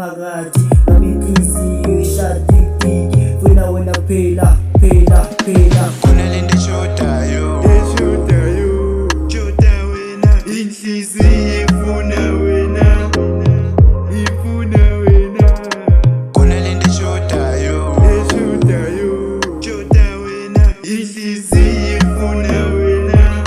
phakathi nami inhliziyo ishadikiki funa wena phela kunalento eshodayo shoda wena inhliziyo ifuna wena kunalento eshodayo shoda wena inhliziyo ifuna wena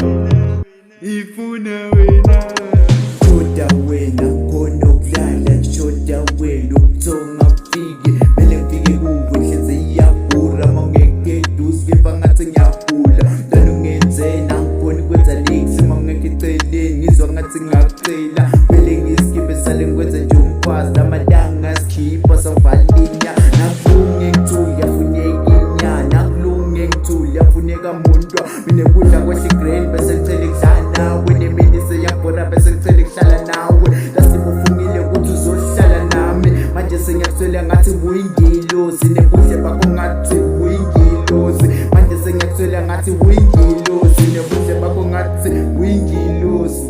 shoda wena konokulala shoda wena ukuthonga ufike mele ngifike kuwe inhliziyo iyagura mawungeke eduze kepha ngathi ngiyagula mntwana ungenzena ngiboni kwenza liksi mawungeke eceleni ngizwa ngathi ngiyakucela mele ngiskiphe sale ngikwenza nje umfazi lamalanga sikhipha savalinya nakulunge ngithuya funeka inyana nakulunge ngithuya funeka muntwa mina kudla kwehle igrain bese ngicela kudlala wena mina seyabhora bese ngicela kuhlala nawe lasibufungile ukuthi uzohlala nami manje sengiyakuswela ngathi uyingilosi nebuhle bakho ngathi uyingilosi manje sengiyakuswela ngathi uyingilosi nebuhle bakho ngathi uyingilosi